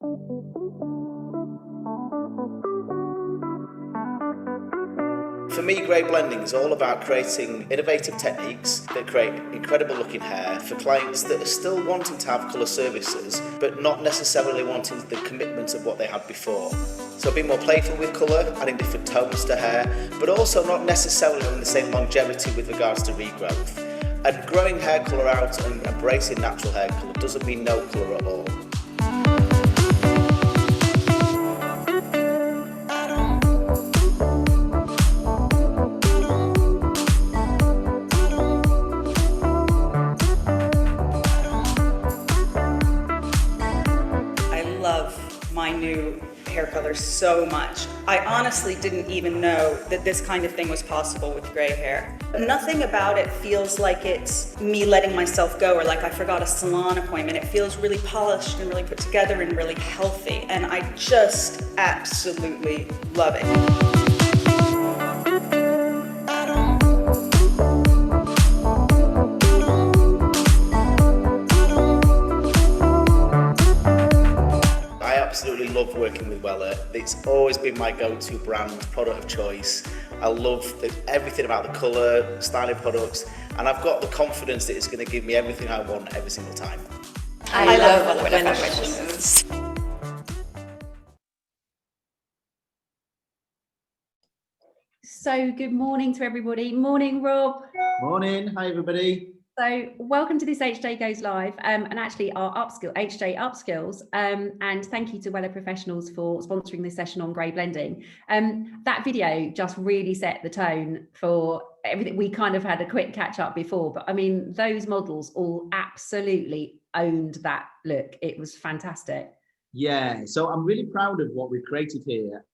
For me, grey blending is all about creating innovative techniques that create incredible looking hair for clients that are still wanting to have colour services, but not necessarily wanting the commitment of what they had before. So being more playful with colour, adding different tones to hair, but also not necessarily having the same longevity with regards to regrowth. And growing hair colour out and embracing natural hair colour doesn't mean no colour at all. My new hair color so much. I honestly didn't even know that this kind of thing was possible with gray hair. Nothing about it feels like it's me letting myself go or like I forgot a salon appointment. It feels really polished and really put together and really healthy, and I just absolutely love it. Absolutely love working with Wella. It's always been my go-to brand, product of choice. I love everything about the colour, styling products, and I've got the confidence that it's going to give me everything I want every single time. I love Wella Professionals. So good morning to everybody. Morning, Rob. Morning. Hi, everybody. So welcome to this HJ Goes Live, and actually our HJ Upskills, and thank you to Wella Professionals for sponsoring this session on grey blending. That video just really set the tone for everything. We kind of had a quick catch up before, but I mean, those models all absolutely owned that look. It was fantastic. Yeah, so I'm really proud of what we've created here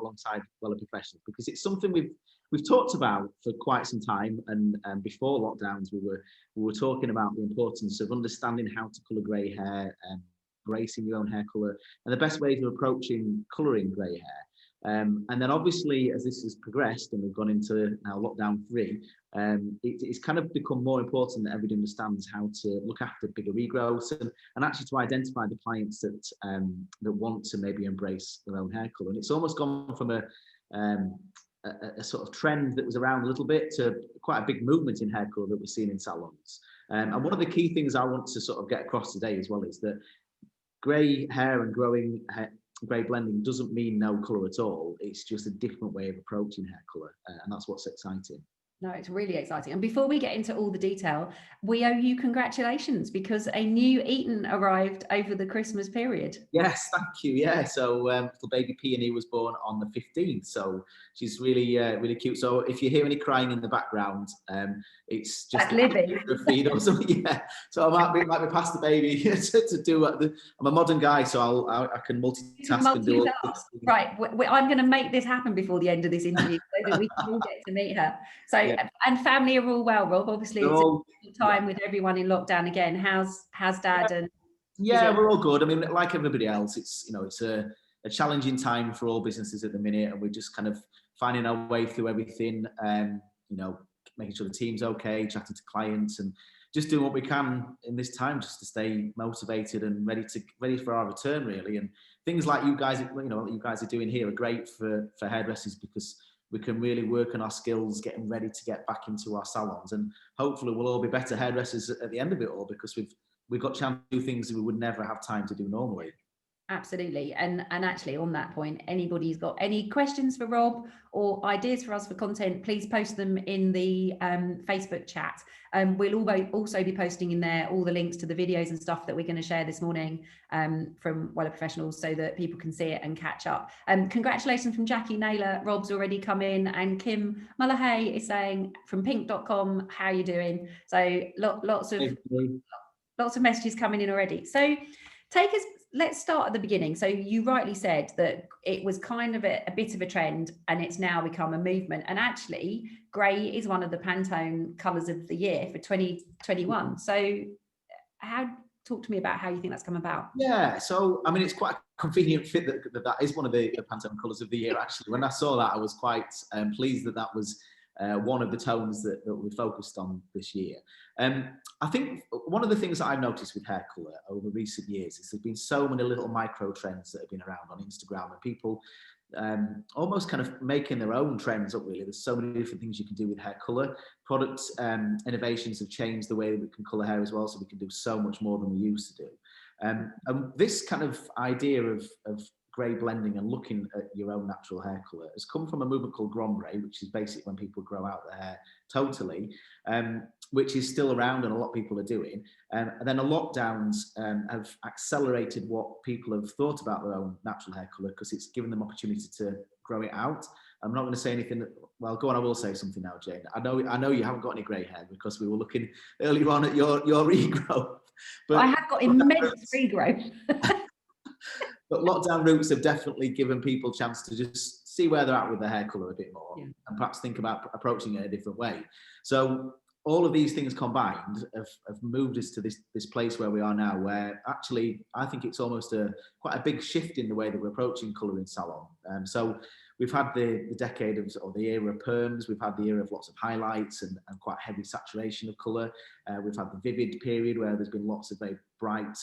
alongside Wella Professionals, because it's something we've talked about for quite some time, and before lockdowns we were talking about the importance of understanding how to colour grey hair and embracing your own hair colour and the best ways of approaching colouring grey hair. And then obviously as this has progressed and we've gone into now lockdown 3, it's kind of become more important that everybody understands how to look after bigger regrowths and actually to identify the clients that want to maybe embrace their own hair colour. And it's almost gone from a sort of trend that was around a little bit to quite a big movement in hair colour that we're seeing in salons. And one of the key things I want to sort of get across today as well is that grey hair and growing hair, grey blending doesn't mean no colour at all. It's just a different way of approaching hair colour, and that's what's exciting. No, it's really exciting. And before we get into all the detail, we owe you congratulations because a new Eaton arrived over the Christmas period. Yes, thank you. Yeah, so little baby Peony was born on the 15th, so she's really really cute. So if you hear any crying in the background, it's just Libby. Feed or something. Yeah, so I might be past the baby to do. I'm a modern guy, so I can multitask and do all this. Right, I'm going to make this happen before the end of this interview so that we can all get to meet her. So, yeah. And family are all well, Rob. Obviously, it's a time with everyone in lockdown again. How's Dad and? Yeah, we're all good. I mean, like everybody else, it's a challenging time for all businesses at the minute, and we're just kind of finding our way through everything. Making sure the team's okay, chatting to clients, and just doing what we can in this time just to stay motivated and ready for our return, really. And things like you guys are doing here are great for hairdressers, because we can really work on our skills, getting ready to get back into our salons, and hopefully we'll all be better hairdressers at the end of it all, because we've got chance to do things that we would never have time to do normally. Absolutely. And actually on that point, anybody's got any questions for Rob or ideas for us for content, please post them in the Facebook chat. We'll also be posting in there all the links to the videos and stuff that we're going to share this morning from Wella Professionals, so that people can see it and catch up. Congratulations from Jackie Naylor. Rob's already come in, and Kim Mullahay is saying from pink.com, how are you doing? So lots of messages coming in already. So let's start at the beginning. So you rightly said that it was kind of a bit of a trend, and it's now become a movement. And actually, grey is one of the Pantone colours of the year for 2021. So talk to me about how you think that's come about. Yeah, so I mean, it's quite a convenient fit that is one of the Pantone colours of the year. Actually, when I saw that, I was quite pleased that was one of the tones that we focused on this year. I think one of the things that I've noticed with hair colour over recent years is there's been so many little micro trends that have been around on Instagram, and people almost kind of making their own trends up, really. There's so many different things you can do with hair colour. Product innovations have changed the way that we can colour hair as well, so we can do so much more than we used to do. And this kind of idea of grey blending and looking at your own natural hair colour has come from a movement called grombre, which is basically when people grow out their hair totally, which is still around and a lot of people are doing. And then the lockdowns have accelerated what people have thought about their own natural hair colour, because it's given them opportunity to grow it out. I'm not going to say anything that, well, go on, I will say something now, Jane. I know you haven't got any grey hair because we were looking earlier on at your regrowth. But I have got immense regrowth. But lockdown routes have definitely given people a chance to just see where they're at with their hair colour a bit more, and perhaps think about approaching it a different way. So all of these things combined have moved us to this place where we are now, where actually I think it's almost quite a big shift in the way that we're approaching colour in salon. So we've had the decade of, or the era of perms, we've had the era of lots of highlights and quite heavy saturation of colour. We've had the vivid period where there's been lots of very bright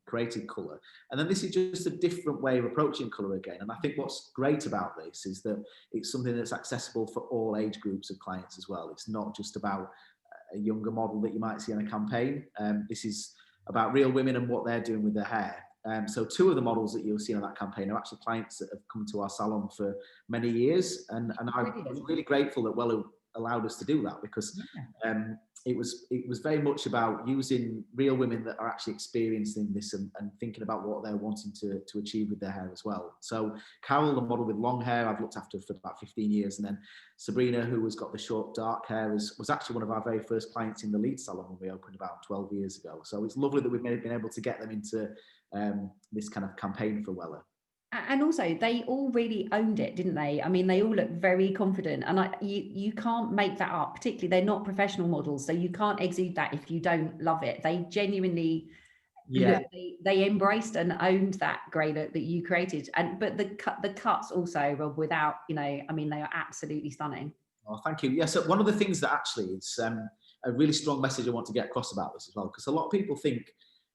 creative colour. And then this is just a different way of approaching colour again. And I think what's great about this is that it's something that's accessible for all age groups of clients as well. It's not just about a younger model that you might see on a campaign. This is about real women and what they're doing with their hair. So two of the models that you'll see on that campaign are actually clients that have come to our salon for many years, and I'm really grateful that Wella allowed us to do that, because it was very much about using real women that are actually experiencing this and thinking about what they're wanting to achieve with their hair as well. So Carol, the model with long hair, I've looked after for about 15 years, and then Sabrina, who has got the short dark hair, was actually one of our very first clients in the Leeds salon when we opened about 12 years ago. So it's lovely that we've been able to get them into this kind of campaign for Wella. And also, they all really owned it, didn't they? I mean, they all look very confident, and you can't make that up. Particularly, they're not professional models, so you can't exude that if you don't love it. They genuinely, they embraced and owned that grey look that you created. But the cuts also, Rob, without, I mean, they are absolutely stunning. Oh, thank you. So one of the things that actually is a really strong message I want to get across about this as well, because a lot of people think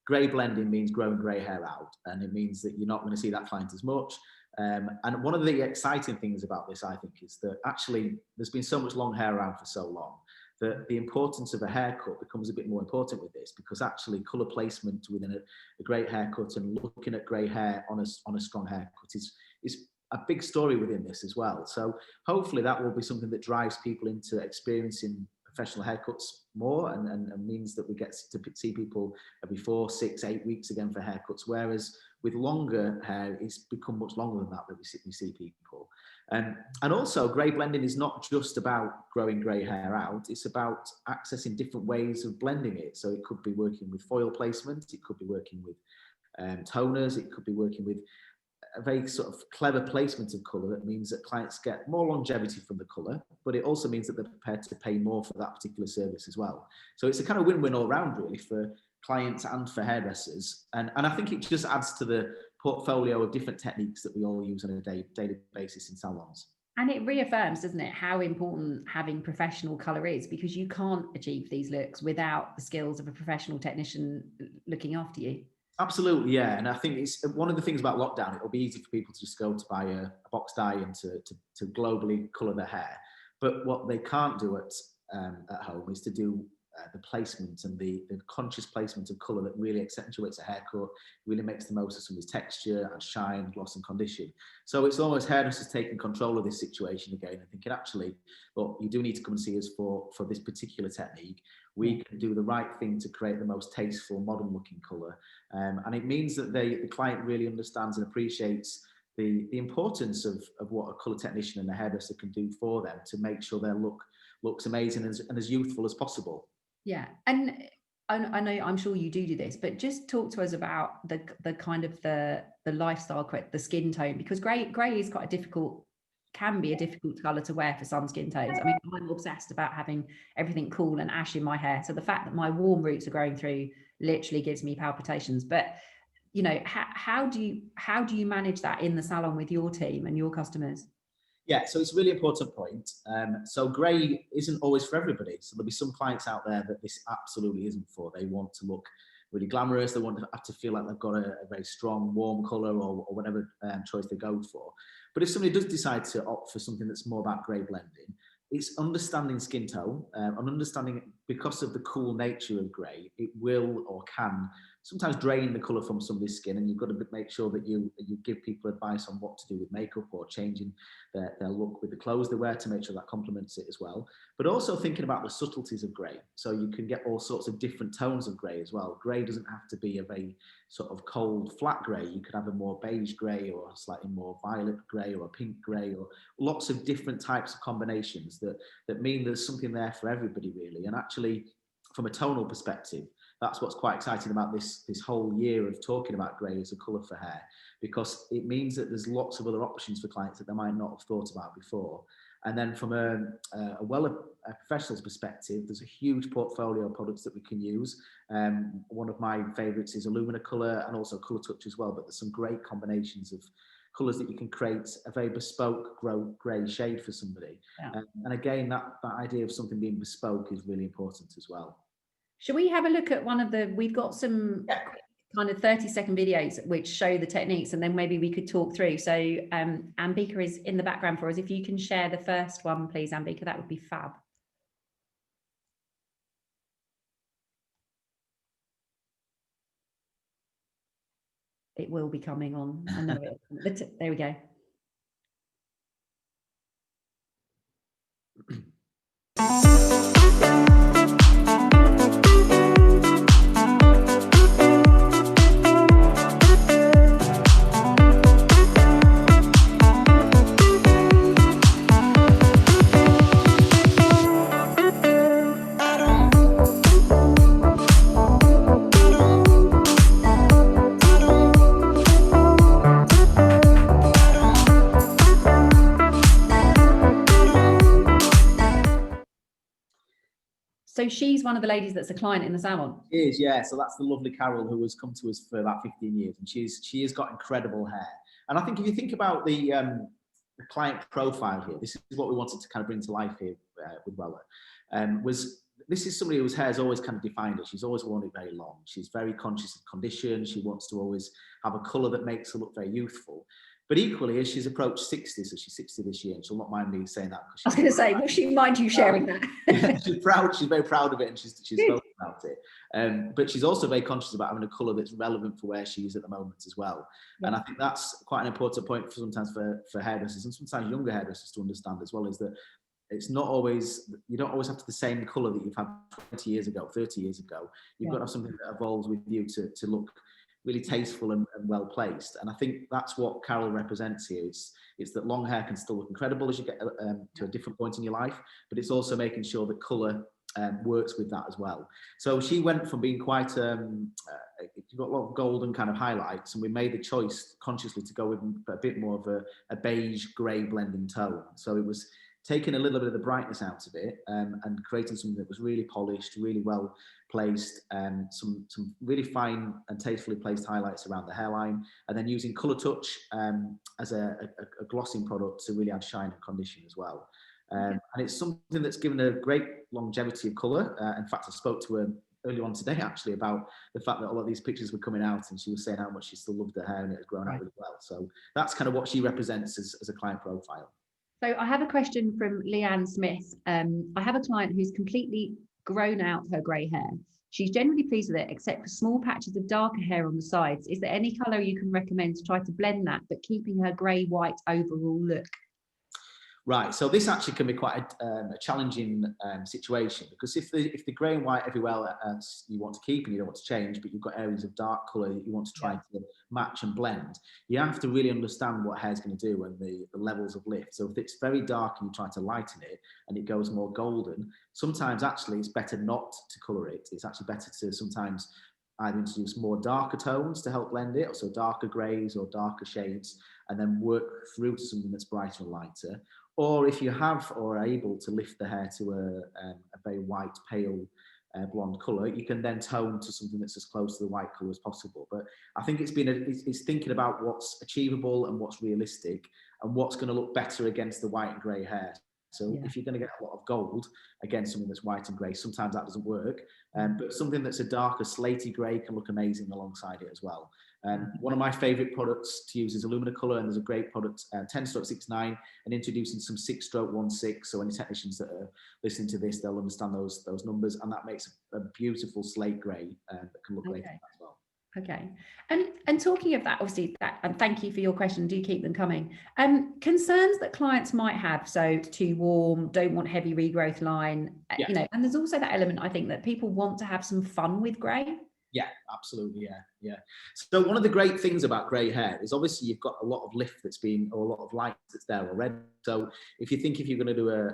grey blending means growing grey hair out, and it means that you're not going to see that client as much. And one of the exciting things about this, I think, is that actually there's been so much long hair around for so long that the importance of a haircut becomes a bit more important with this, because actually colour placement within a great haircut and looking at grey hair on a strong haircut is a big story within this as well. So hopefully that will be something that drives people into experiencing professional haircuts more, and means that we get to see people every 4, 6, 8 weeks again for haircuts, whereas with longer hair it's become much longer than that we see people. And also grey blending is not just about growing grey hair out, it's about accessing different ways of blending it. So it could be working with foil placement, it could be working with toners, it could be working with a very sort of clever placement of colour that means that clients get more longevity from the colour, but it also means that they're prepared to pay more for that particular service as well. So it's a kind of win-win all round, really, for clients and for hairdressers. And I think it just adds to the portfolio of different techniques that we all use on a daily basis in salons. And it reaffirms, doesn't it, how important having professional colour is, because you can't achieve these looks without the skills of a professional technician looking after you. Absolutely, yeah. And I think it's one of the things about lockdown, it'll be easy for people to just go to buy a box dye and to globally colour their hair. But what they can't do at home is to do the placement and the conscious placement of colour that really accentuates a haircut, really makes the most of somebody's texture and shine, gloss and condition. So it's almost hairdressers taking control of this situation again and thinking, actually, well, you do need to come and see us for this particular technique. We can do the right thing to create the most tasteful, modern looking colour. And it means that the client really understands and appreciates the importance of what a colour technician and a hairdresser can do for them to make sure their look looks amazing and as youthful as possible. Yeah, and I know, I'm sure you do this, but just talk to us about the kind of the lifestyle, the skin tone, because grey is quite can be a difficult colour to wear for some skin tones. I mean, I'm obsessed about having everything cool and ash in my hair, so the fact that my warm roots are growing through literally gives me palpitations. But how do you manage that in the salon with your team and your customers? Yeah, so it's a really important point. So grey isn't always for everybody. So there'll be some clients out there that this absolutely isn't for. They want to look really glamorous. They want to have to feel like they've got a very strong, warm colour or whatever choice they go for. But if somebody does decide to opt for something that's more about grey blending, it's understanding skin tone and understanding, because of the cool nature of grey, it will or can sometimes drain the colour from somebody's skin, and you've got to make sure that you give people advice on what to do with makeup or changing their look with the clothes they wear to make sure that complements it as well. But also thinking about the subtleties of grey. So you can get all sorts of different tones of grey as well. Grey doesn't have to be a very sort of cold, flat grey. You could have a more beige grey or a slightly more violet grey or a pink grey, or lots of different types of combinations that mean there's something there for everybody, really. And actually, from a tonal perspective, that's what's quite exciting about this whole year of talking about grey as a colour for hair, because it means that there's lots of other options for clients that they might not have thought about before. And then from a Wella Professionals perspective, there's a huge portfolio of products that we can use. One of my favourites is Illumina Colour and also Colour Touch as well, but there's some great combinations of colours that you can create a very bespoke grey shade for somebody. Yeah. And again, that idea of something being bespoke is really important as well. Shall we have a look at we've got some kind of 30-second videos which show the techniques, and then maybe we could talk through. So Ambika is in the background for us. If you can share the first one, please, Ambika, that would be fab. It will be coming on. I know it. There we go. So she's one of the ladies that's a client in the salon. She is, yeah. So that's the lovely Carol, who has come to us for about 15 years, and she has got incredible hair. And I think if you think about the client profile here, this is what we wanted to kind of bring to life here with Wella. This is somebody whose hair is always kind of defined her. She's always worn it very long. She's very conscious of condition. She wants to always have a colour that makes her look very youthful. But equally, as she's approached 60, so she's 60 this year, and she'll not mind me saying that. I was going to say, will she mind you sharing that? She's proud. She's very proud of it, and she's spoken about it. But she's also very conscious about having a colour that's relevant for where she is at the moment as well. Yeah. And I think that's quite an important point sometimes for hairdressers, and sometimes younger hairdressers to understand as well, is that it's not always, you don't always have to the same colour that you've had 20 years ago, 30 years ago. You've got to have something that evolves with you to look really tasteful and well placed. And I think that's what Carol represents here. It's that long hair can still look incredible as you get to a different point in your life, but it's also making sure that colour works with that as well. So she went from being quite, you've got a lot of golden kind of highlights, and we made the choice consciously to go with a bit more of a beige grey blending tone. So it was taking a little bit of the brightness out of it and creating something that was really polished, really well placed, some really fine and tastefully placed highlights around the hairline, and then using Colour Touch as a glossing product to really add shine and condition as well. And it's something that's given a great longevity of colour. In fact, I spoke to her earlier on today actually about the fact that a lot of these pictures were coming out, and she was saying how much she still loved her hair and it had grown out really well. So that's kind of what she represents as a client profile. So I have a question from Leanne Smith. I have a client who's completely grown out her grey hair. She's generally pleased with it, except for small patches of darker hair on the sides. Is there any colour you can recommend to try to blend that, but keeping her grey-white overall look? Right, so this actually can be quite a challenging situation, because if the grey and white everywhere you want to keep and you don't want to change, but you've got areas of dark colour that you want to try to match and blend, you have to really understand what hair's going to do and the levels of lift. So if it's very dark and you try to lighten it and it goes more golden, sometimes actually it's better not to colour it. It's actually better to sometimes either introduce more darker tones to help blend it, so darker greys or darker shades, and then work through to something that's brighter and lighter. Or if you have or are able to lift the hair to a very white, pale blonde colour, you can then tone to something that's as close to the white colour as possible. But I think it's thinking about what's achievable and what's realistic and what's going to look better against the white and grey hair. So if you're going to get a lot of gold against something that's white and grey, sometimes that doesn't work. But something that's a darker slatey grey can look amazing alongside it as well. One of my favourite products to use is Illumina Colour, and there's a great product, 10-69, and introducing some 6-16. So any technicians that are listening to this, they'll understand those numbers, and that makes a beautiful slate grey that can look great as well. Okay, and talking of that, obviously, and thank you for your question. Do keep them coming. Concerns that clients might have, so too warm, don't want heavy regrowth line, you know, and there's also that element, I think, that people want to have some fun with grey. Yeah, absolutely. Yeah. So one of the great things about grey hair is obviously you've got a lot of lift or a lot of light that's there already. So if you're going to do a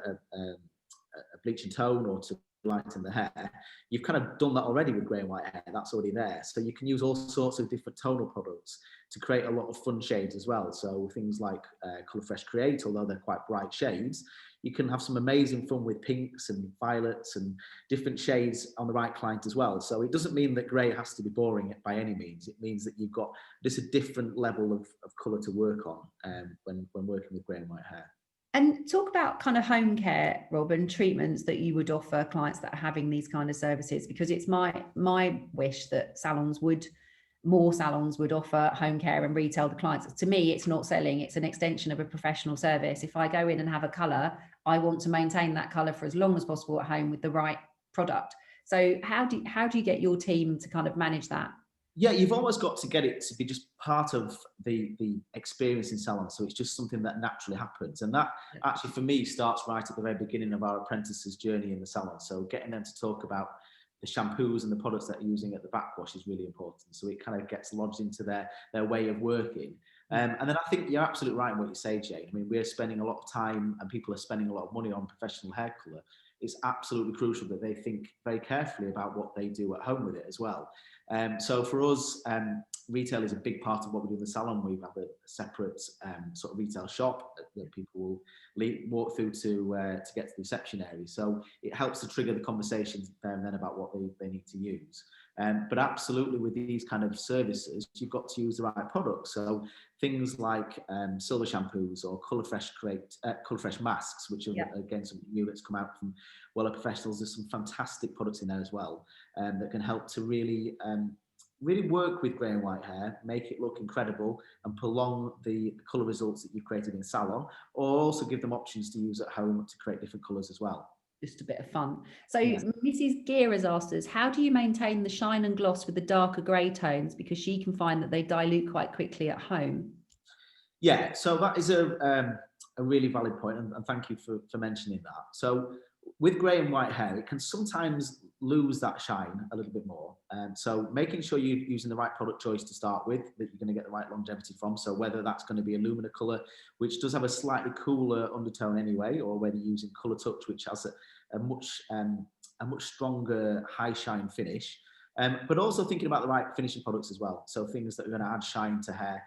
bleach and tone or to lighten the hair, you've kind of done that already with grey and white hair. That's already there. So you can use all sorts of different tonal products to create a lot of fun shades as well. So things like Colour Fresh Create, although they're quite bright shades, you can have some amazing fun with pinks and violets and different shades on the right client as well. So it doesn't mean that grey has to be boring by any means. It means that you've got just a different level of colour to work on when working with grey and white hair. And talk about kind of home care, Rob, and treatments that you would offer clients that are having these kind of services, because it's my wish that more salons would offer home care and retail to clients. To me, it's not selling, it's an extension of a professional service. If I go in and have a colour, I want to maintain that colour for as long as possible at home with the right product. So how do you get your team to kind of manage that? Yeah, you've always got to get it to be just part of the experience in salon. So it's just something that naturally happens. And that actually, for me, starts right at the very beginning of our apprentices' journey in the salon. So getting them to talk about the shampoos and the products that they're using at the backwash is really important. So it kind of gets lodged into their way of working. And then I think you're absolutely right in what you say, Jane. I mean, we're spending a lot of time and people are spending a lot of money on professional hair colour. It's absolutely crucial that they think very carefully about what they do at home with it as well. So for us, retail is a big part of what we do in the salon. We have a separate sort of retail shop that people will walk through to get to the reception area. So it helps to trigger the conversations there and then about what they need to use. But absolutely, with these kind of services, you've got to use the right products. So things like silver shampoos or Colour Fresh masks, which are again some new that's come out from Wella Professionals. There's some fantastic products in there as well that can help to really work with grey and white hair, make it look incredible, and prolong the colour results that you've created in salon, or also give them options to use at home to create different colours as well. Just a bit of fun. So Mrs. Gear has asked us, how do you maintain the shine and gloss with the darker grey tones? Because she can find that they dilute quite quickly at home. Yeah, so that is a really valid point, and thank you for mentioning that. So with grey and white hair, it can sometimes lose that shine a little bit more. So making sure you're using the right product choice to start with, that you're going to get the right longevity from. So whether that's going to be Illumina Colour, which does have a slightly cooler undertone anyway, or whether you're using Colour Touch, which has a much stronger high shine finish. But also thinking about the right finishing products as well. So things that are going to add shine to hair.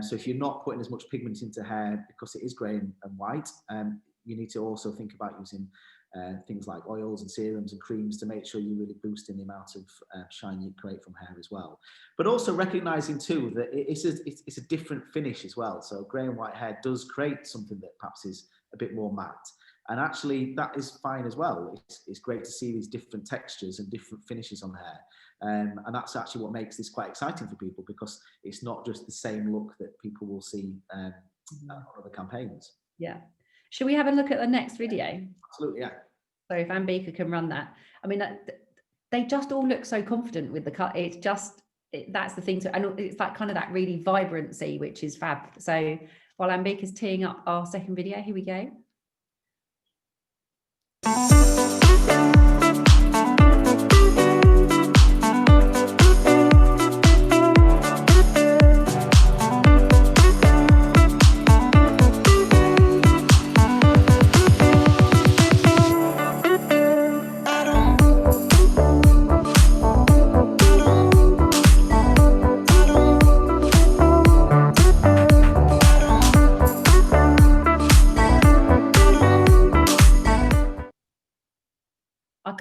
So if you're not putting as much pigment into hair because it is grey and white, you need to also think about using things like oils and serums and creams to make sure you're really boosting the amount of shine you create from hair as well. But also recognising too that it's a different finish as well. So grey and white hair does create something that perhaps is a bit more matte. And actually that is fine as well. It's great to see these different textures and different finishes on hair. And that's actually what makes this quite exciting for people, because it's not just the same look that people will see on other campaigns. Yeah. Should we have a look at the next video? Absolutely, yeah. So if Anne Beaker can run that. I mean, they just all look so confident with the cut. It's just, that's the thing. And it's like kind of that really vibrancy, which is fab. So while Anne Beaker's teeing up our second video, here we go.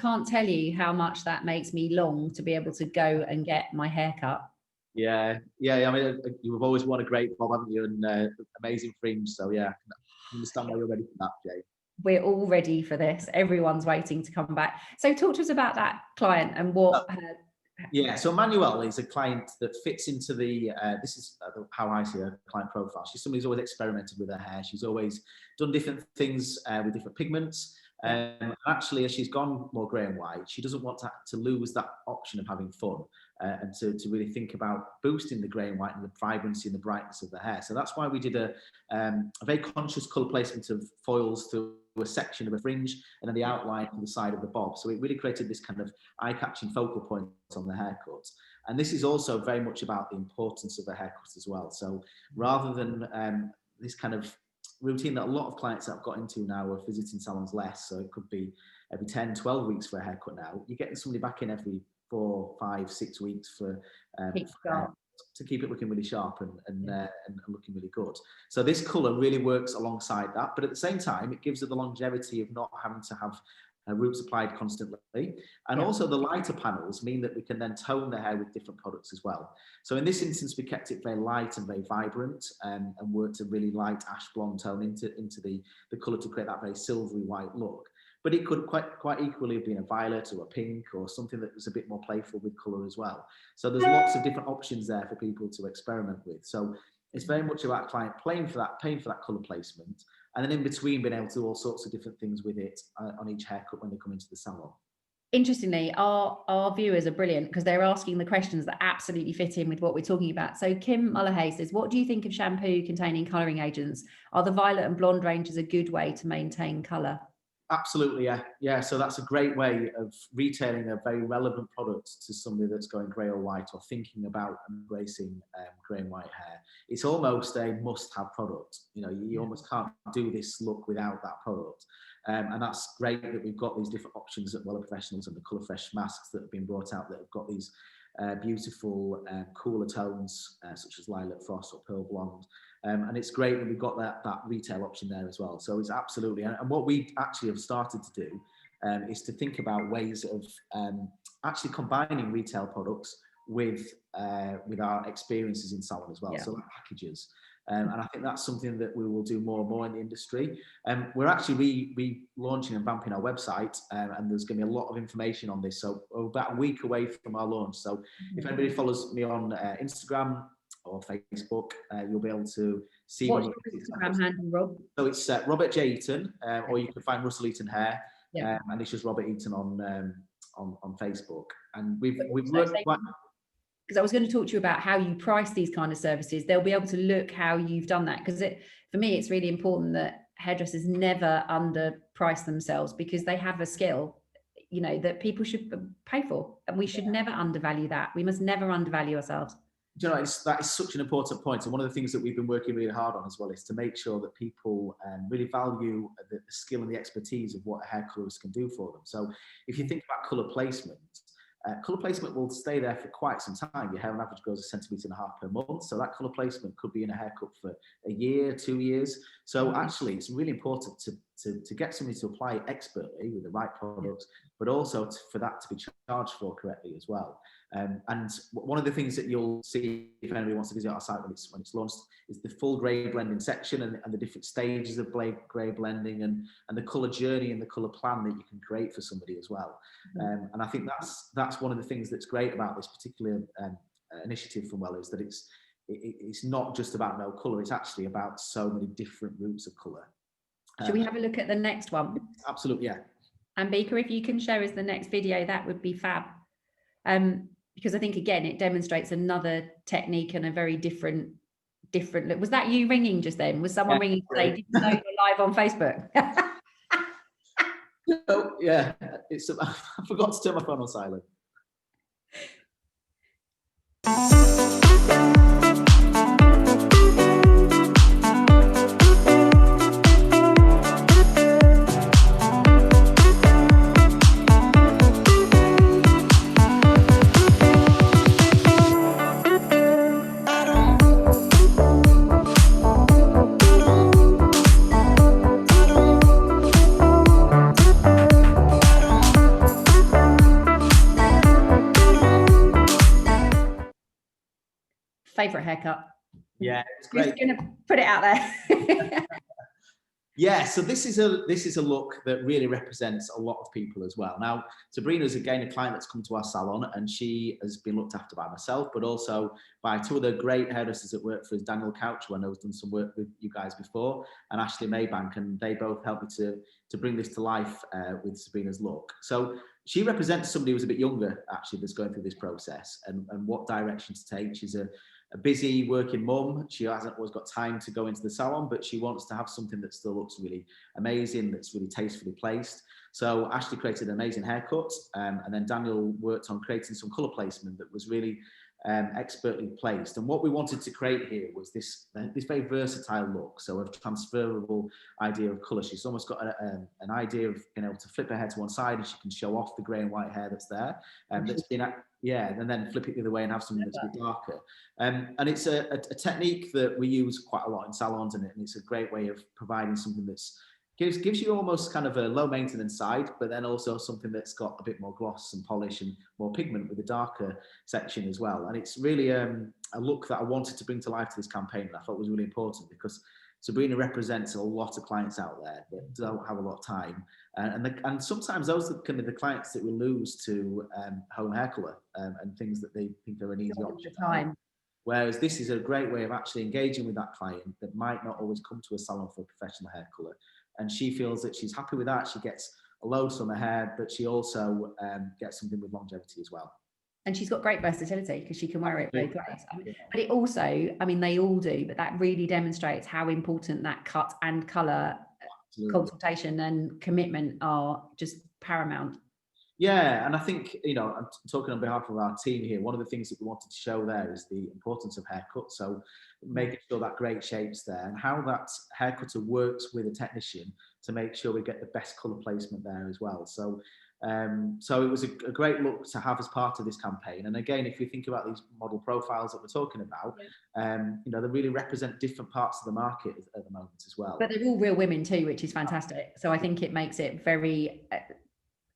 can't tell you how much that makes me long to be able to go and get my hair cut. Yeah. I mean, you've always worn a great bob, haven't you? And amazing fringe. So yeah, I understand why you're ready for that, Jay. We're all ready for this. Everyone's waiting to come back. So talk to us about that client and what. Yeah, so Manuel is a client that fits into the, this is how I see her client profile. She's somebody who's always experimented with her hair. She's always done different things with different pigments. Actually, as she's gone more grey and white, she doesn't want to lose that option of having fun and to really think about boosting the grey and white and the vibrancy and the brightness of the hair. So that's why we did a very conscious colour placement of foils through a section of a fringe and then the outline on the side of the bob. So it really created this kind of eye-catching focal point on the haircut. And this is also very much about the importance of a haircut as well. So rather than this kind of routine that a lot of clients that I've got into now are visiting salons less, so it could be every 10, 12 weeks for a haircut now, you're getting somebody back in every 4, 5, 6 weeks to keep it looking really sharp and looking really good. So this colour really works alongside that, but at the same time, it gives her the longevity of not having to have roots applied constantly. And also the lighter panels mean that we can then tone the hair with different products as well. So in this instance, we kept it very light and very vibrant and worked a really light ash blonde tone into the colour to create that very silvery white look. But it could quite equally have been a violet or a pink or something that was a bit more playful with colour as well. So there's lots of different options there for people to experiment with. So it's very much about client paying for that colour placement, and then in between being able to do all sorts of different things with it on each haircut when they come into the salon. Interestingly, our viewers are brilliant because they're asking the questions that absolutely fit in with what we're talking about. So Kim Mullahay says, what do you think of shampoo containing colouring agents? Are the violet and blonde ranges a good way to maintain colour? Absolutely, yeah. So that's a great way of retailing a very relevant product to somebody that's going grey or white or thinking about embracing grey and white hair. It's almost a must-have product. You know, you almost can't do this look without that product. And that's great that we've got these different options at Wella Professionals and the Colour Fresh masks that have been brought out that have got these beautiful cooler tones such as lilac frost or pearl blonde. And it's great that we've got that retail option there as well. So it's absolutely, and what we actually have started to do is to think about ways of actually combining retail products with our experiences in salon as well. So like packages. And I think that's something that we will do more and more in the industry. We're actually relaunching and vamping our website, and there's going to be a lot of information on this. So we're about a week away from our launch. So if anybody follows me on Instagram or Facebook, you'll be able to see. What's your Instagram handle, Rob? So it's Robert J. Eaton, or you can find Russell Eaton Hair, and it's just Robert Eaton on Facebook. And we've worked quite. Because I was going to talk to you about how you price these kind of services. They'll be able to look how you've done that. Because for me, it's really important that hairdressers never underprice themselves because they have a skill, you know, that people should pay for. And we should never undervalue that. We must never undervalue ourselves. Do you know, that is such an important point. And one of the things that we've been working really hard on as well is to make sure that people really value the skill and the expertise of what a hair colorist can do for them. So if you think about colour placement, colour placement will stay there for quite some time. Your hair on average grows 1.5 centimetres per month. So that colour placement could be in a haircut for a year, 2 years. So actually, it's really important to get somebody to apply it expertly with the right products, but also for that to be charged for correctly as well. And one of the things that you'll see if anybody wants to visit our site when it's launched is the full grey blending section and the different stages of grey blending and the colour journey and the colour plan that you can create for somebody as well. And I think that's one of the things that's great about this particular initiative from Wella is that it's not just about no colour, it's actually about so many different routes of colour. Should we have a look at the next one? Absolutely, yeah. And Beaker, if you can show us the next video, that would be fab. Because I think, again, it demonstrates another technique and a very different look. Was that you ringing just then? Was someone ringing to say, did you know you're live on Facebook? Oh, yeah, I forgot to turn my phone on silent. favourite haircut. Yeah, it's great. Just going to put it out there. Yeah, so this is a look that really represents a lot of people as well. Now, Sabrina's again a client that's come to our salon, and she has been looked after by myself, but also by two other great hairdressers that work for us, Daniel Couch, who I know has done some work with you guys before, and Ashley Maybank, and they both helped me to bring this to life with Sabrina's look. So she represents somebody who's a bit younger, actually, that's going through this process and what direction to take. She's a busy working mum. She hasn't always got time to go into the salon, but she wants to have something that still looks really amazing, that's really tastefully placed. So Ashley created an amazing haircut, and then Daniel worked on creating some colour placement that was really expertly placed. And what we wanted to create here was this very versatile look, so a transferable idea of colour. She's almost got an idea of being able to flip her hair to one side, and she can show off the grey and white hair that's there, that's been and then flip it the other way and have something that's a bit darker. And it's a technique that we use quite a lot in salons, and it's a great way of providing something that's gives you almost kind of a low maintenance side, but then also something that's got a bit more gloss and polish and more pigment with the darker section as well. And it's really a look that I wanted to bring to life to this campaign, that I thought was really important, because Sabrina represents a lot of clients out there that don't have a lot of time, and sometimes those are kind of the clients that we lose to home hair colour and things that they think are an easy option. Whereas this is a great way of actually engaging with that client that might not always come to a salon for a professional hair colour, and she feels that she's happy with that. She gets a load from her hair, but she also gets something with longevity as well. And she's got great versatility because she can wear it both ways. But it also, I mean, they all do, but that really demonstrates how important that cut and colour consultation and commitment are just paramount. Yeah, and I think, you know, I'm talking on behalf of our team here, one of the things that we wanted to show there is the importance of haircut. So making sure that great shape's there, and how that haircutter works with a technician to make sure we get the best colour placement there as well. So so it was a great look to have as part of this campaign. And again, if you think about these model profiles that we're talking about, you know, they really represent different parts of the market at the moment as well. But they're all real women too, which is fantastic. So I think it makes it very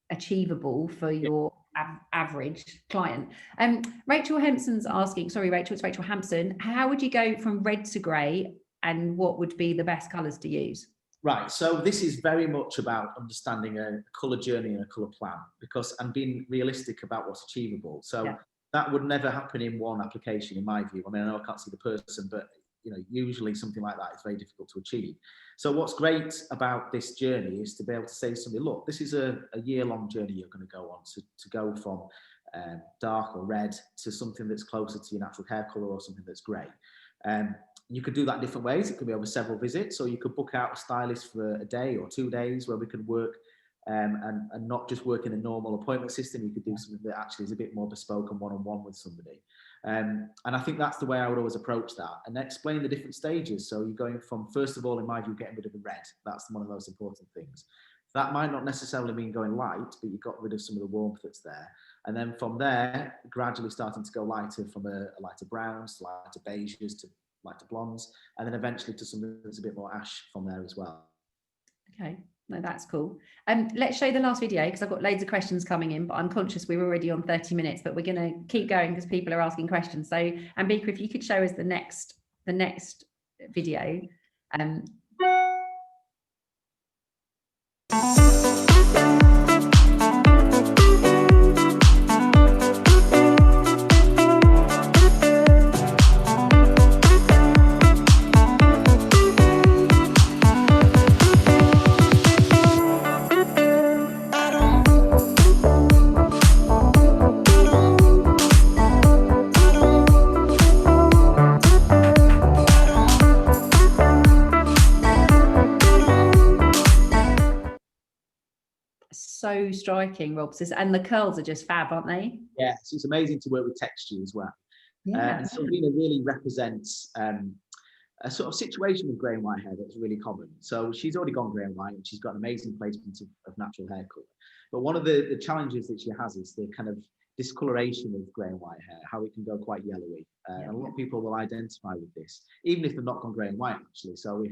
achievable for your average client. Rachel Hempson's asking, sorry Rachel, it's Rachel Hampson, how would you go from red to grey, and what would be the best colours to use? Right, so this is very much about understanding a colour journey and a colour plan, and being realistic about what's achievable. So that would never happen in one application, in my view. I mean, I know I can't see the person, but you know, usually something like that is very difficult to achieve. So what's great about this journey is to be able to say to somebody, look, this is a year-long journey you're going to go on, to go from dark or red to something that's closer to your natural hair colour, or something that's grey. You could do that in different ways. It could be over several visits, or you could book out a stylist for a day or 2 days where we could work and not just work in a normal appointment system. You could do something that actually is a bit more bespoke and one-on-one with somebody. And I think that's the way I would always approach that, and explain the different stages. So you're going from, first of all, in my view, getting rid of the red. That's one of the most important things. That might not necessarily mean going light, but you got rid of some of the warmth that's there. And then from there, gradually starting to go lighter, from a lighter browns to lighter beiges to lighter blondes, and then eventually to something that's a bit more ash from there as well. Okay. No, that's cool. Let's show the last video, because I've got loads of questions coming in, but I'm conscious we're already on 30 minutes, but we're going to keep going because people are asking questions. So, Ambika, if you could show us the next video. So striking, Rob, and the curls are just fab, aren't they? Yeah, it's amazing to work with texture as well. Yeah. And Sabrina really represents a sort of situation with grey and white hair that's really common. So she's already gone grey and white, and she's got an amazing placement of natural hair colour. But one of the challenges that she has is the kind of discoloration of grey and white hair, how it can go quite yellowy. A lot of people will identify with this, even if they've not gone grey and white, actually. So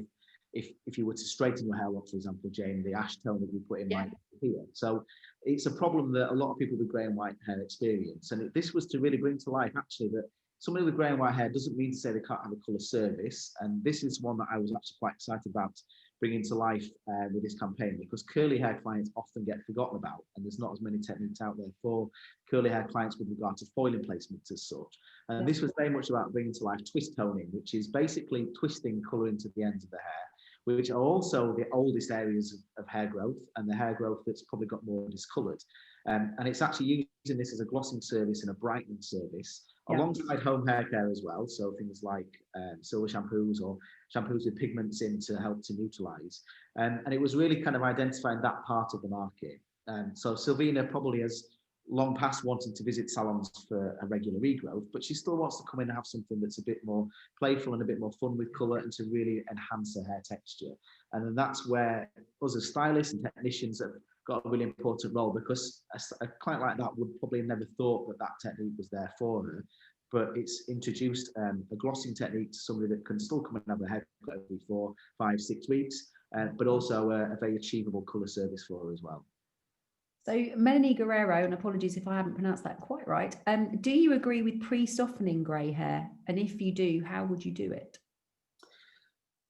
if you were to straighten your hair up, for example, Jane, the ash tone that you put in might appear. So it's a problem that a lot of people with grey and white hair experience. And this was to really bring to life, actually, that somebody with grey and white hair doesn't mean to say they can't have a colour service. And this is one that I was actually quite excited about bringing to life with this campaign, because curly hair clients often get forgotten about, and there's not as many techniques out there for curly hair clients with regard to foiling placements as such. And this was very much about bringing to life twist toning, which is basically twisting colour into the ends of the hair, which are also the oldest areas of hair growth, and the hair growth that's probably got more discoloured. And it's actually using this as a glossing service and a brightening service, alongside home hair care as well. So things like silver shampoos or shampoos with pigments in to help to neutralise. And it was really kind of identifying that part of the market. So Sylvina probably has long past wanting to visit salons for a regular regrowth, but she still wants to come in and have something that's a bit more playful and a bit more fun with colour, and to really enhance her hair texture. And then that's where us as stylists and technicians have got a really important role, because a client like that would probably have never thought that that technique was there for her, but it's introduced a glossing technique to somebody that can still come and have a haircut every 4, 5, 6 weeks, but also a very achievable colour service for her as well. So Melanie Guerrero, and apologies if I haven't pronounced that quite right, do you agree with pre-softening grey hair? And if you do, how would you do it?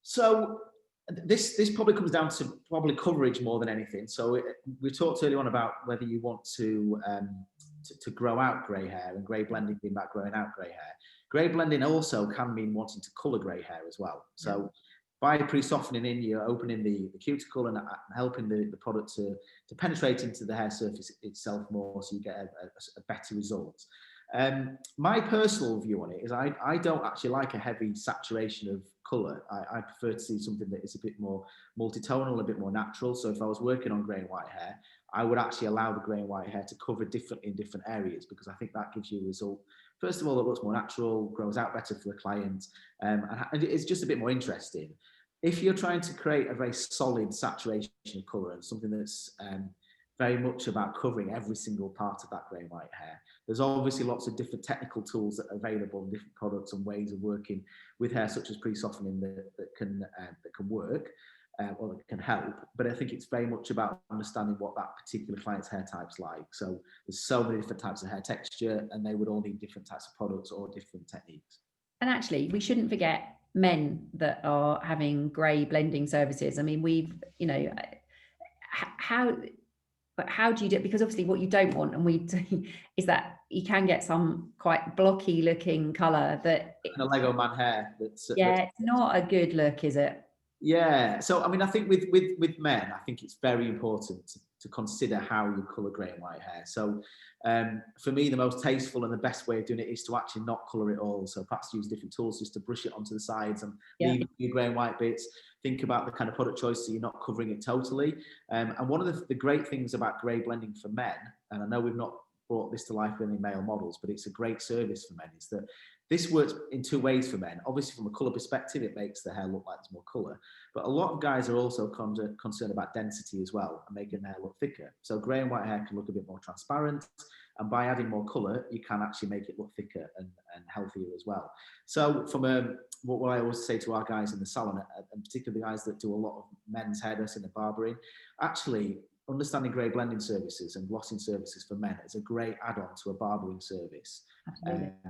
So this probably comes down to coverage more than anything. So we talked earlier on about whether you want to grow out grey hair, and grey blending being about growing out grey hair. Grey blending also can mean wanting to colour grey hair as well. So by pre-softening in, you're opening the cuticle and helping the product to penetrate into the hair surface itself more, so you get a better result. My personal view on it is I don't actually like a heavy saturation of colour. I prefer to see something that is a bit more multitonal, a bit more natural. So if I was working on grey and white hair, I would actually allow the grey and white hair to cover differently in different areas, because I think that gives you a result, first of all, that looks more natural, grows out better for the client, and it's just a bit more interesting. If you're trying to create a very solid saturation of colour and something that's very much about covering every single part of that grey and white hair, there's obviously lots of different technical tools that are available, and different products and ways of working with hair, such as pre-softening, that can work or that can help. But I think it's very much about understanding what that particular client's hair type's like. So there's so many different types of hair texture, and they would all need different types of products or different techniques. And actually, we shouldn't forget men that are having grey blending services. I mean, how do you do it? Because obviously what you don't want, and we do, is that you can get some quite blocky looking colour that a Lego man hair. It's not a good look, is it? Yeah. So I mean, I think with men, I think it's very important to consider how you colour grey and white hair. So for me, the most tasteful and the best way of doing it is to actually not colour it all. So perhaps use different tools just to brush it onto the sides and leave your grey and white bits. Think about the kind of product choice so you're not covering it totally. And one of the great things about grey blending for men, and I know we've not brought this to life with any male models, but it's a great service for men, is that this works in 2 ways for men. Obviously, from a colour perspective, it makes the hair look like there's more colour. But a lot of guys are also concerned about density as well, and making the hair look thicker. So grey and white hair can look a bit more transparent. And by adding more colour, you can actually make it look thicker and healthier as well. So from what I always say to our guys in the salon, and particularly the guys that do a lot of men's hairdressing and barbering, actually understanding grey blending services and glossing services for men is a great add-on to a barbering service.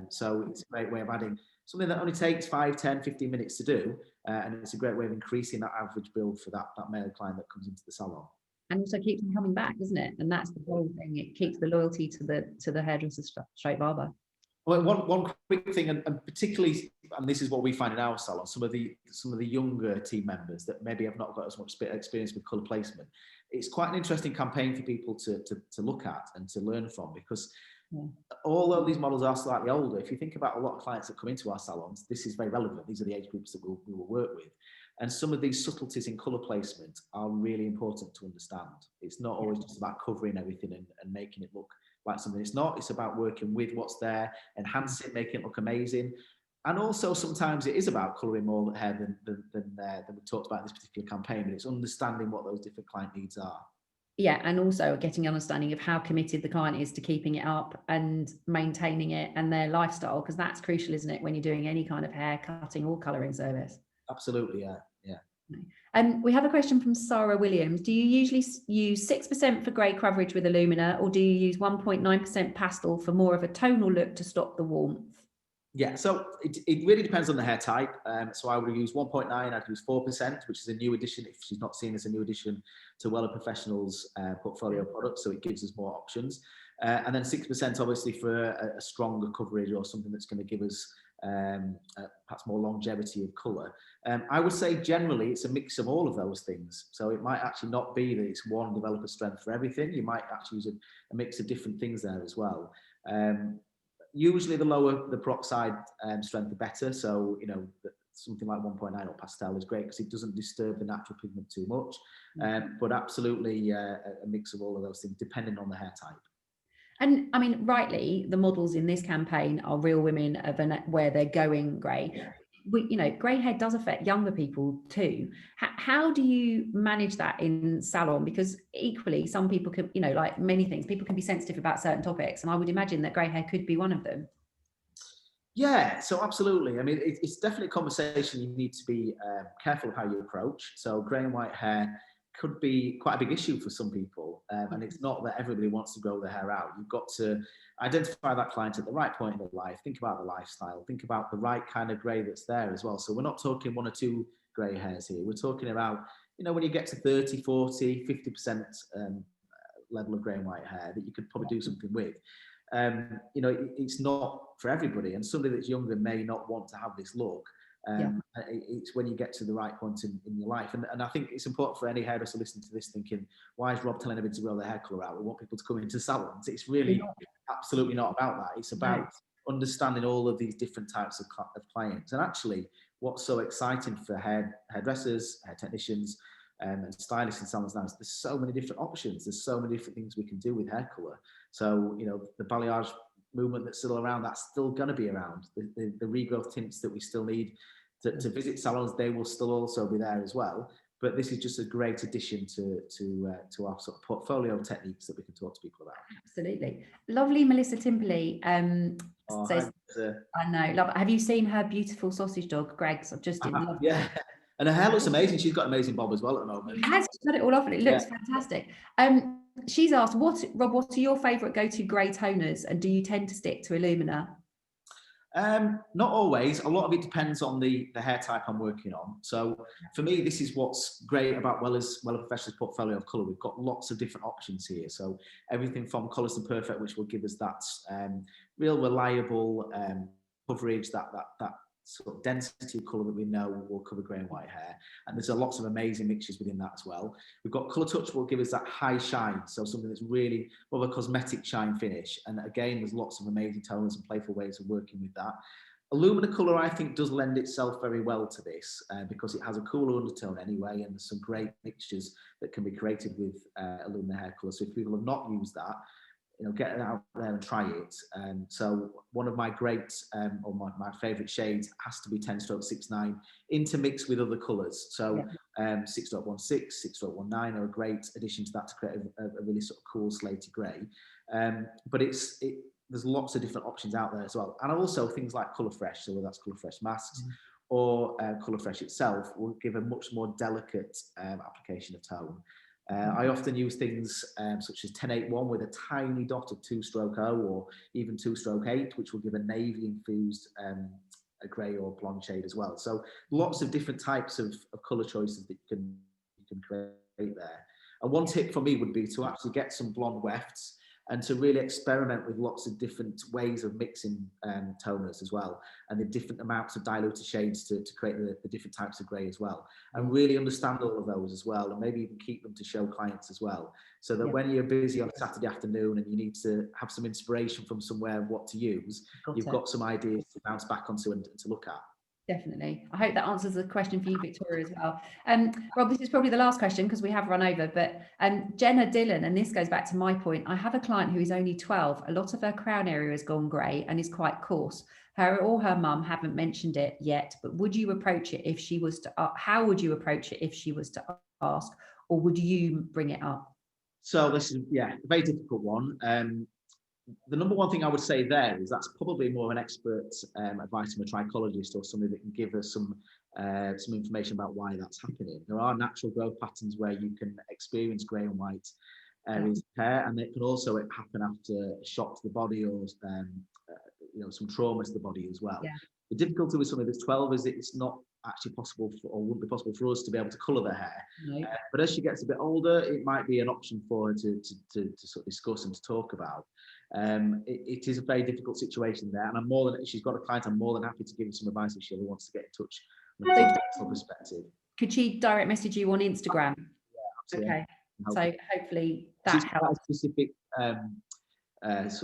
So it's a great way of adding something that only takes 5, 10, 15 minutes to do. And it's a great way of increasing that average bill for that male client that comes into the salon. And also keeps them coming back, doesn't it? And that's the whole thing. It keeps the loyalty to the hairdresser straight barber. Well, one quick thing, and particularly, and this is what we find in our salon, some of the younger team members that maybe have not got as much experience with colour placement, it's quite an interesting campaign for people to look at and to learn from, because although these models are slightly older, if you think about a lot of clients that come into our salons, this is very relevant. These are the age groups that we will work with. And some of these subtleties in colour placement are really important to understand. It's not always just about covering everything and making it look like something it's not. It's about working with what's there, enhance it, making it look amazing. And also sometimes it is about colouring more hair than we talked about in this particular campaign, but it's understanding what those different client needs are. Yeah, and also getting an understanding of how committed the client is to keeping it up and maintaining it, and their lifestyle, because that's crucial, isn't it, when you're doing any kind of hair cutting or colouring service? Absolutely, yeah. We have a question from Sarah Williams. Do you usually use 6% for grey coverage with Illumina, or do you use 1.9% pastel for more of a tonal look to stop the warmth? Yeah, so it really depends on the hair type. So I would use 1.9, I'd use 4%, which is a new addition if she's not seen as a new addition to Wella Professionals portfolio products. So it gives us more options. And then 6% obviously for a stronger coverage or something that's going to give us perhaps more longevity of colour. I would say generally it's a mix of all of those things. So it might actually not be that it's one developer strength for everything. You might actually use a mix of different things there as well. Usually the lower the peroxide strength, the better. So, you know, something like 1.9 or pastel is great because it doesn't disturb the natural pigment too much. But absolutely a mix of all of those things, depending on the hair type. And I mean, rightly, the models in this campaign are real women of where they're going grey. You know, grey hair does affect younger people too. How do you manage that in salon? Because equally, some people can, you know, like many things, people can be sensitive about certain topics. And I would imagine that grey hair could be one of them. Yeah, so absolutely. I mean, it's definitely a conversation you need to be careful of how you approach. So grey and white hair could be quite a big issue for some people. And it's not that everybody wants to grow their hair out. You've got to identify that client at the right point in their life, think about the lifestyle, think about the right kind of grey that's there as well. So we're not talking 1 or 2 grey hairs here. We're talking about, you know, when you get to 30, 40, 50% level of grey and white hair that you could probably do something with. You know, it's not for everybody, and somebody that's younger may not want to have this look. It's when you get to the right point in your life, and I think it's important for any hairdresser listening to this thinking, why is Rob telling everybody to grow their hair colour out? We want people to come into salons. It's really absolutely not about that. It's about understanding all of these different types of clients. And actually, what's so exciting for hairdressers, hair technicians, and stylists in salons now is there's so many different options. There's so many different things we can do with hair colour. So, you know, the balayage movement that's still around, that's still going to be around. The regrowth tints that we still need to visit salons, they will still also be there as well. But this is just a great addition to our sort of portfolio of techniques that we can talk to people about. Absolutely. Lovely Melissa Timperley says, I know, love it. Have you seen her beautiful sausage dog, Greg's? I've just in love. Yeah. And her hair looks amazing. She's got an amazing bob as well at the moment. She has got it all off and it looks fantastic. She's asked, Rob, what are your favourite go-to grey toners, and do you tend to stick to Illumina? Not always. A lot of it depends on the hair type I'm working on. So for me, this is what's great about Wella Professionals portfolio of colour. We've got lots of different options here. So everything from Colours and Perfect, which will give us that real reliable coverage, that sort of density of colour that we know will cover grey and white hair. And there's lots of amazing mixtures within that as well. We've got Colour Touch, will give us that high shine, so something that's really more of a cosmetic shine finish. And again, there's lots of amazing toners and playful ways of working with that. Illumina Colour, I think, does lend itself very well to this because it has a cooler undertone anyway, and there's some great mixtures that can be created with Illumina hair colour. So if people have not used that, you know, get it out there and try it. So one of my great or my favourite shades has to be 10/69 intermixed with other colours. So 6.16, 6.19 are a great addition to that to create a really sort of cool slaty grey. But there's lots of different options out there as well. And also things like Colour Fresh, so whether that's Colour Fresh masks or Colour Fresh itself, will give a much more delicate application of tone. I often use things such as 1081 with a tiny dot of 2-stroke O or even 2-stroke 8, which will give a navy infused a grey or blonde shade as well. So lots of different types of colour choices that you can create there. And one tip for me would be to actually get some blonde wefts and to really experiment with lots of different ways of mixing toners as well, and the different amounts of diluted shades to create the different types of grey as well, and really understand all of those as well, and maybe even keep them to show clients as well, so that when you're busy on a Saturday afternoon and you need to have some inspiration from somewhere what to use, you've got some ideas to bounce back onto and to look at. Definitely. I hope that answers the question for you, Victoria, as well. Rob, this is probably the last question because we have run over, but Jenna Dillon, and this goes back to my point, I have a client who is only 12. A lot of her crown area has gone grey and is quite coarse. Her or her mum haven't mentioned it yet, but would you approach it if she was to, how would you approach it if she was to ask, or would you bring it up? So this is, a very difficult one. The number one thing I would say there is that's probably more of an expert advice from a trichologist or somebody that can give us some information about why that's happening. There are natural growth patterns where you can experience grey and white areas of hair, and it can also happen after a shock to the body or some trauma to the body as well. Yeah. The difficulty with somebody that's 12 is that it's not actually possible or wouldn't be possible for us to be able to colour their hair. No. But as she gets a bit older, it might be an option for her to sort of discuss and to talk about. It is a very difficult situation there, and if she's got a client, I'm more than happy to give her some advice if she ever wants to get in touch from a dental perspective. Could she direct message you on Instagram? Yeah, absolutely. Okay. So hopefully that helps. Quite a specific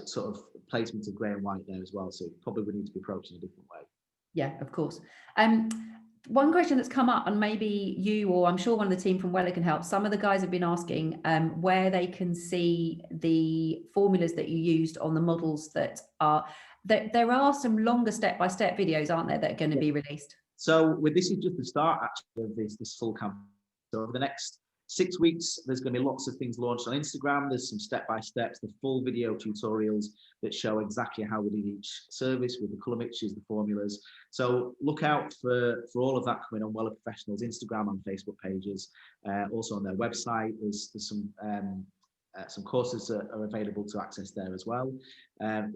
sort of placement of grey and white there as well, so it probably would need to be approached in a different way. Yeah, of course. One question that's come up, and maybe you or I'm sure one of the team from Wella can help. Some of the guys have been asking where they can see the formulas that you used on the models that there are some longer step-by-step videos, aren't there, that are going to be released? So this is just the start actually of this full campaign. So over the next 6 weeks, there's going to be lots of things launched on Instagram. There's some step-by-steps, the full video tutorials that show exactly how we did each service with the colour mixtures, the formulas. So look out for all of that coming on Wella Professionals Instagram and Facebook pages. Also on their website, there's some courses that are available to access there as well.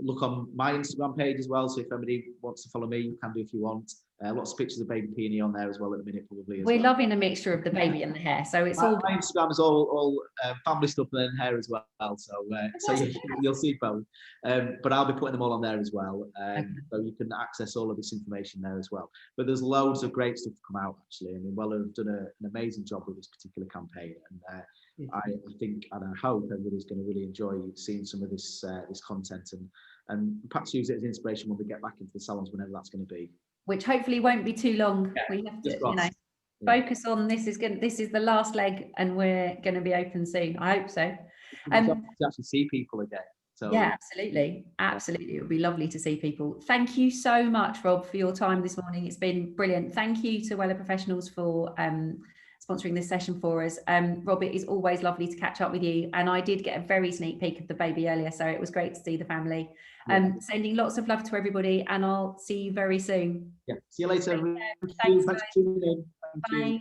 Look on my Instagram page as well. So if anybody wants to follow me, you can do if you want. Lots of pictures of baby peony on there as well at the minute, probably. We're loving a mixture of the baby and the hair, so it's all. My Instagram is all family stuff and hair as well. So you'll see both. But I'll be putting them all on there as well. So you can access all of this information there as well. But there's loads of great stuff to come out actually. I mean, Wella have done an amazing job with this particular campaign, and I think and I hope everybody's going to really enjoy seeing some of this content and perhaps use it as inspiration when we get back into the salons, whenever that's going to be. Which hopefully won't be too long. We have to, focus on this is the last leg, and we're going to be open soon. I hope so. To actually see people again. So yeah, absolutely. It would be lovely to see people. Thank you so much, Rob, for your time this morning. It's been brilliant. Thank you to Wella Professionals for sponsoring this session for us. Rob, it is always lovely to catch up with you, and I did get a very sneak peek of the baby earlier, so it was great to see the family. Sending lots of love to everybody, and I'll see you very soon. Yeah, see you later. Thanks, Thanks for tuning in. Thank you.